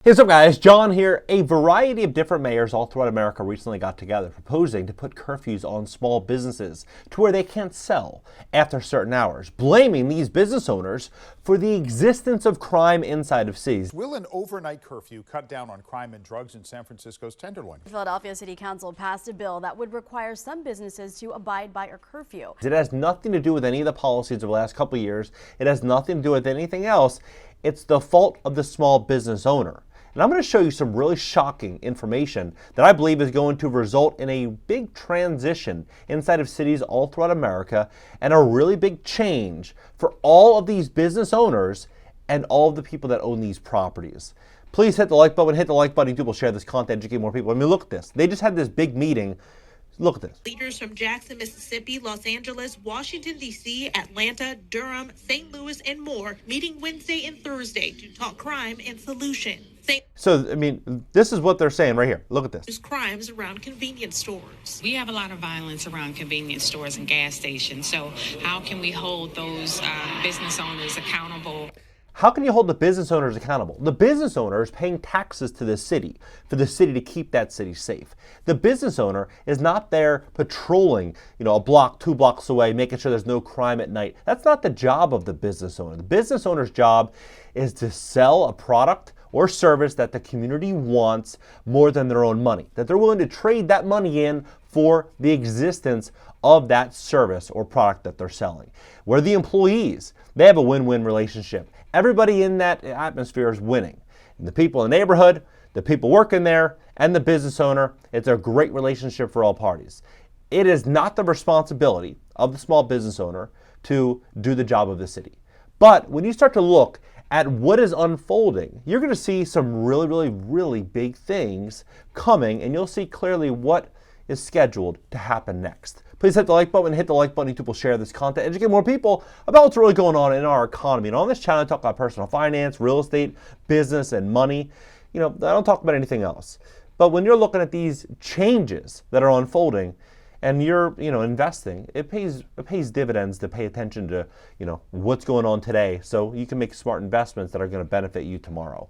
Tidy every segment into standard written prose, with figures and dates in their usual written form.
Hey, what's up guys, John here. A variety of different mayors all throughout America recently got together proposing to put curfews on small businesses to where they can't sell after certain hours, blaming these business owners for the existence of crime inside of cities. Will an overnight curfew cut down on crime and drugs in San Francisco's Tenderloin? Philadelphia City Council passed a bill that would require some businesses to abide by a curfew. It has nothing to do with any of the policies of the last couple of years. It has nothing to do with anything else. It's the fault of the small business owner. And I'm going to show you some really shocking information that I believe is going to result in a big transition inside of cities all throughout America and a really big change for all of these business owners and all of the people that own these properties. Please hit the like button, YouTube will share this content, educate more people. I mean, look at this. They just had this big meeting. Look at this. Leaders from Jackson, Mississippi, Los Angeles, Washington, D.C., Atlanta, Durham, St. Louis, and more meeting Wednesday and Thursday to talk crime and solutions. So, I mean, this is what they're saying right here. Look at this. Crimes around convenience stores. We have a lot of violence around convenience stores and gas stations. So how can we hold those business owners accountable? How can you hold the business owners accountable? The business owner is paying taxes to the city for the city to keep that city safe. The business owner is not there patrolling, a block, 2 blocks away, making sure there's no crime at night. That's not the job of the business owner. The business owner's job is to sell a product or service that the community wants more than their own money, that they're willing to trade that money in for the existence of that service or product that they're selling. Where the employees, they have a win-win relationship. Everybody in that atmosphere is winning. And the people in the neighborhood, the people working there, and the business owner, it's a great relationship for all parties. It is not the responsibility of the small business owner to do the job of the city. But when you start to look at what is unfolding, you're going to see some really big things coming, and you'll see clearly what is scheduled to happen next. Please hit the like button, YouTube will share this content, educate more people about what's really going on in our economy. And on this channel, I talk about personal finance, real estate, business, and money. I don't talk about anything else. But when you're looking at these changes that are unfolding, and you're, investing, it pays dividends to pay attention to, what's going on today so you can make smart investments that are going to benefit you tomorrow.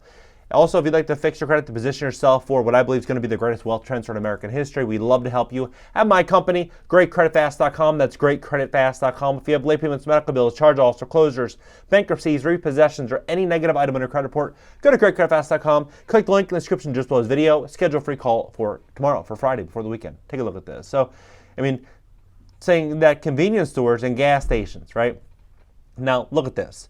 Also, if you'd like to fix your credit to position yourself for what I believe is going to be the greatest wealth transfer in American history, we'd love to help you. At my company, GreatCreditFast.com. That's GreatCreditFast.com. If you have late payments, medical bills, charge-offs, foreclosures, bankruptcies, repossessions, or any negative item on your credit report, go to GreatCreditFast.com. Click the link in the description just below this video. Schedule a free call for tomorrow, for Friday, before the weekend. Take a look at this. So, saying that convenience stores and gas stations, right? Now, look at this.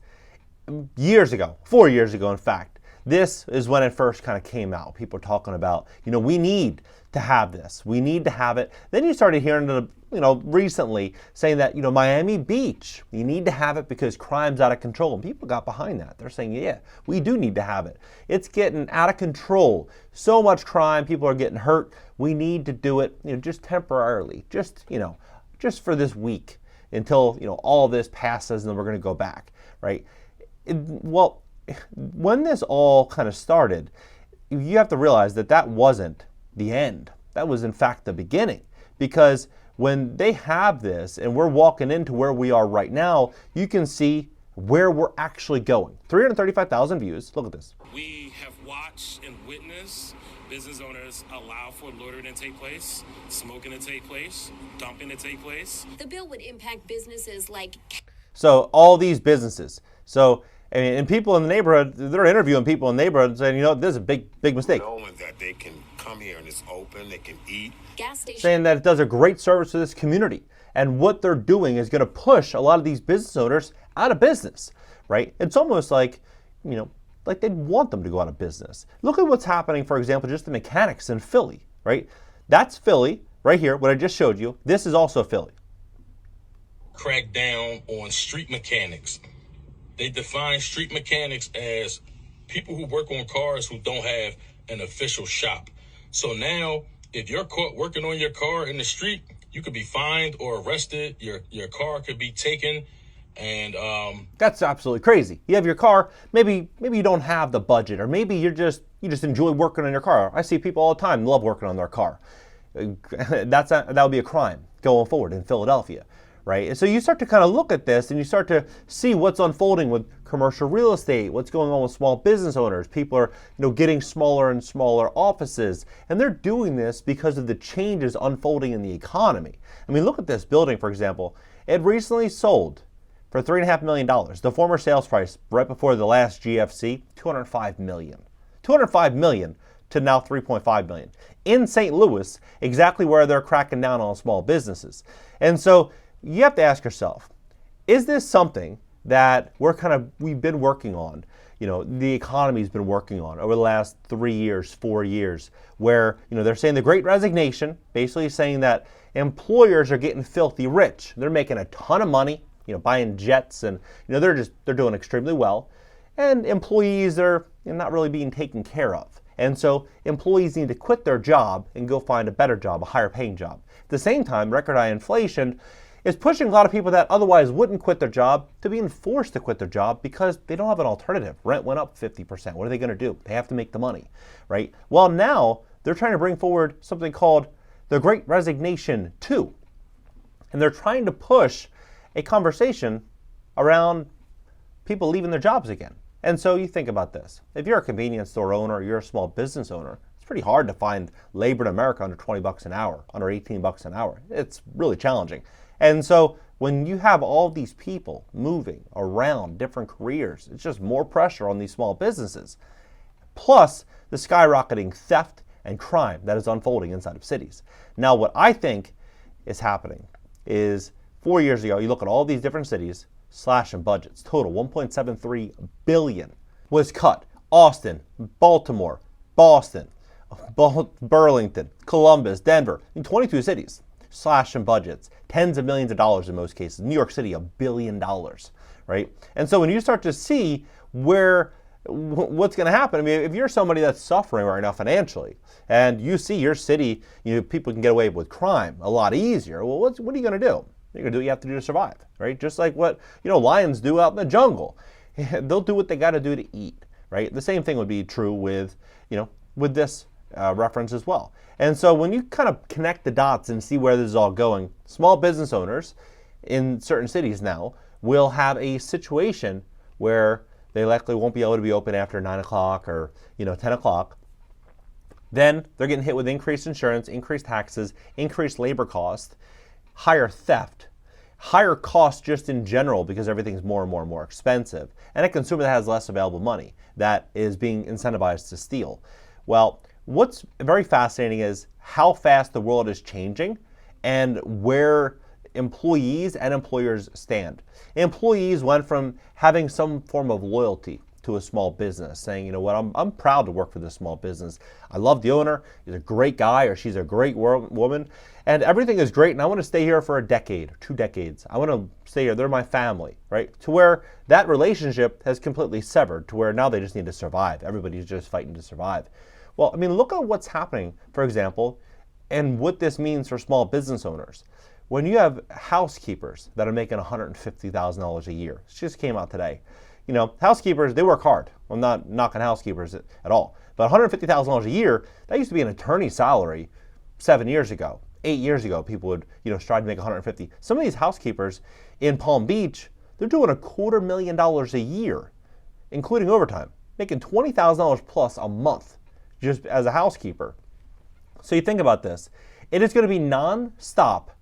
Years ago, 4 years ago, in fact, this is when it first kind of came out. People were talking about, we need to have this. We need to have it. Then you started hearing, recently saying that, Miami Beach, you need to have it because crime's out of control. And people got behind that. They're saying, yeah, we do need to have it. It's getting out of control. So much crime. People are getting hurt. We need to do it, just temporarily, just for this week until, all this passes and then we're going to go back, right? When this all kind of started, you have to realize that that wasn't the end. That was, in fact, the beginning. Because when they have this and we're walking into where we are right now, you can see where we're actually going. 335,000 views. Look at this. We have watched and witnessed business owners allow for loitering to take place, smoking to take place, dumping to take place. The bill would impact businesses like... So all these businesses. And people in the neighborhood, they're interviewing people in the neighborhood saying, this is a big mistake. Knowing that they can come here and it's open, they can eat. Gas station. Saying that it does a great service to this community. And what they're doing is going to push a lot of these business owners out of business, right? It's almost like, like they'd want them to go out of business. Look at what's happening, for example, just the mechanics in Philly, right? That's Philly right here, what I just showed you. This is also Philly. Crack down on street mechanics. They define street mechanics as people who work on cars who don't have an official shop. So now, if you're caught working on your car in the street, you could be fined or arrested. Your car could be taken, and that's absolutely crazy. You have your car. Maybe you don't have the budget, or maybe you just enjoy working on your car. I see people all the time love working on their car. That would be a crime going forward in Philadelphia, right? And so you start to kind of look at this and you start to see what's unfolding with commercial real estate, what's going on with small business owners. People are, getting smaller and smaller offices, and they're doing this because of the changes unfolding in the economy. I mean, look at this building, for example. It recently sold for $3.5 million. The former sales price right before the last GFC, $205 million. $205 million to now $3.5 million. In St. Louis, exactly where they're cracking down on small businesses. And so you have to ask yourself, is this something that we've been working on, the economy's been working on over the last 3 years, 4 years, where, they're saying the Great Resignation, basically saying that employers are getting filthy rich. They're making a ton of money, buying jets, and, they're doing extremely well. And employees are not really being taken care of. And so employees need to quit their job and go find a better job, a higher paying job. At the same time, record high inflation is pushing a lot of people that otherwise wouldn't quit their job to being forced to quit their job because they don't have an alternative. Rent went up 50%. What are they going to do? They have to make the money, right? Well, now they're trying to bring forward something called the Great Resignation 2. And they're trying to push a conversation around people leaving their jobs again. And so you think about this. If you're a convenience store owner or you're a small business owner, it's pretty hard to find labor in America under 20 bucks an hour, under 18 bucks an hour. It's really challenging. And so when you have all these people moving around different careers, it's just more pressure on these small businesses. Plus the skyrocketing theft and crime that is unfolding inside of cities. Now, what I think is happening is 4 years ago, you look at all these different cities, slashing budgets. Total $1.73 billion was cut. Austin, Baltimore, Boston, Burlington, Columbus, Denver, in 22 cities, slashing budgets. Tens of millions of dollars in most cases. New York City, $1 billion, right? And so when you start to see what's going to happen, I mean, if you're somebody that's suffering right now financially, and you see your city, people can get away with crime a lot easier, well, what are you going to do? You're going to do what you have to do to survive, right? Just like what, lions do out in the jungle. They'll do what they got to do to eat, right? The same thing would be true with, with this reference as well. And so when you kind of connect the dots and see where this is all going, small business owners in certain cities now will have a situation where they likely won't be able to be open after 9 o'clock or, 10 o'clock. Then they're getting hit with increased insurance, increased taxes, increased labor costs, higher theft, higher costs just in general because everything's more and more and more expensive, and a consumer that has less available money that is being incentivized to steal. Well, what's very fascinating is how fast the world is changing and where employees and employers stand. Employees went from having some form of loyalty to a small business, saying, I'm proud to work for this small business. I love the owner. He's a great guy or she's a great woman. And everything is great, and I want to stay here for a decade or 2 decades. I want to stay here. They're my family, right? To where that relationship has completely severed, to where now they just need to survive. Everybody's just fighting to survive. Well, I mean, look at what's happening, for example, and what this means for small business owners. When you have housekeepers that are making $150,000 a year, it just came out today. Housekeepers, they work hard. I'm not knocking housekeepers at all. But $150,000 a year, that used to be an attorney's salary 7 years ago. 8 years ago, people would, strive to make $150,000. Some of these housekeepers in Palm Beach, they're doing $250,000 a year, including overtime, making $20,000 plus a month just as a housekeeper. So you think about this. It is going to be non-stop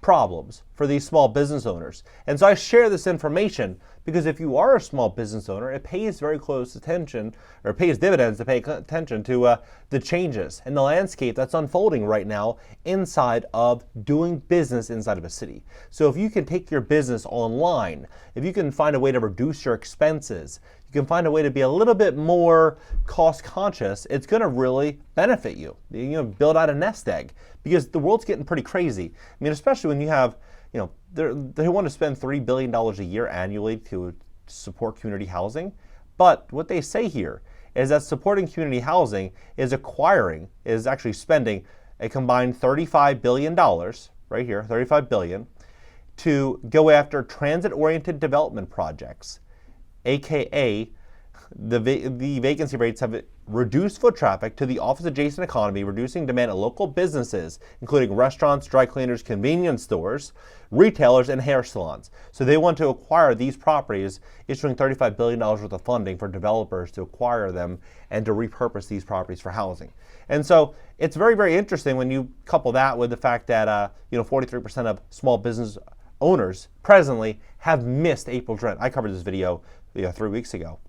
problems for these small business owners. And so I share this information because if you are a small business owner, it pays very close attention, or it pays dividends to pay attention to the changes and the landscape that's unfolding right now inside of doing business inside of a city. So if you can take your business online, if you can find a way to reduce your expenses, you can find a way to be a little bit more cost conscious, it's going to really benefit you. Build out a nest egg, because the world's getting pretty crazy. I mean, especially when you have, they want to spend $3 billion a year annually to support community housing. But what they say here is that supporting community housing is actually spending a combined $35 billion, right here, $35 billion, to go after transit-oriented development projects, AKA The vacancy rates have reduced foot traffic to the office-adjacent economy, reducing demand at local businesses, including restaurants, dry cleaners, convenience stores, retailers, and hair salons. So they want to acquire these properties, issuing $35 billion worth of funding for developers to acquire them and to repurpose these properties for housing. And so it's very, very interesting when you couple that with the fact that 43% of small business owners presently have missed April's rent. I covered this video 3 weeks ago,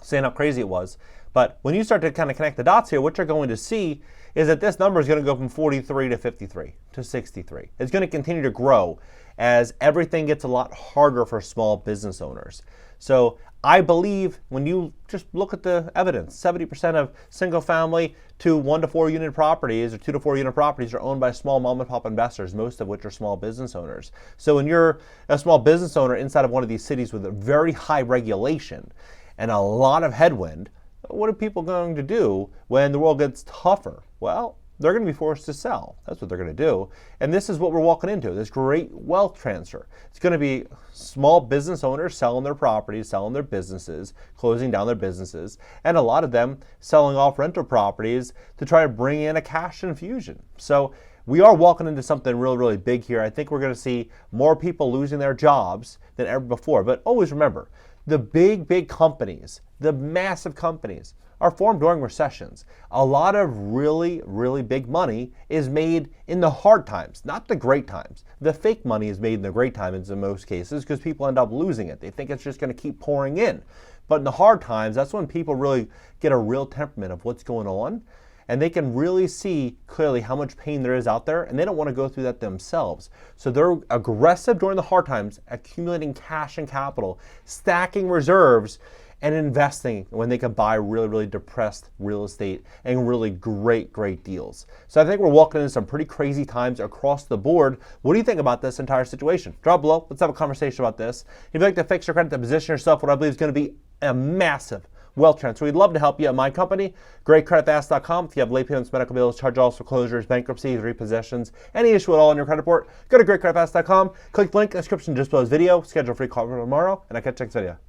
saying how crazy it was. But when you start to kind of connect the dots here, what you're going to see is that this number is going to go from 43 to 53 to 63. It's going to continue to grow as everything gets a lot harder for small business owners. So I believe when you just look at the evidence, 70% of single family to 1 to 4 unit properties or 2 to 4 unit properties are owned by small mom and pop investors, most of which are small business owners. So when you're a small business owner inside of one of these cities with a very high regulation and a lot of headwind, what are people going to do when the world gets tougher? Well, they're going to be forced to sell. That's what they're going to do. And this is what we're walking into, this great wealth transfer. It's going to be small business owners selling their properties, selling their businesses, closing down their businesses, and a lot of them selling off rental properties to try to bring in a cash infusion. So we are walking into something really, really big here. I think we're going to see more people losing their jobs than ever before. But always remember, the big companies, the massive companies, are formed during recessions. A lot of really, really big money is made in the hard times, not the great times. The fake money is made in the great times in most cases because people end up losing it. They think it's just going to keep pouring in. But in the hard times, that's when people really get a real temperament of what's going on. And they can really see clearly how much pain there is out there, and they don't want to go through that themselves. So they're aggressive during the hard times, accumulating cash and capital, stacking reserves, and investing when they can buy really, really depressed real estate and really great deals. So I think we're walking into some pretty crazy times across the board. What do you think about this entire situation? Drop below. Let's have a conversation about this. If you'd like to fix your credit to position yourself, what I believe is going to be a massive wealth transfer, we'd love to help you at my company, GreatCreditFast.com. If you have late payments, medical bills, charge-offs, foreclosures, bankruptcies, repossessions, any issue at all on your credit report, go to GreatCreditFast.com. Click the link in the description just below this video. Schedule a free call tomorrow, and I'll catch you next video.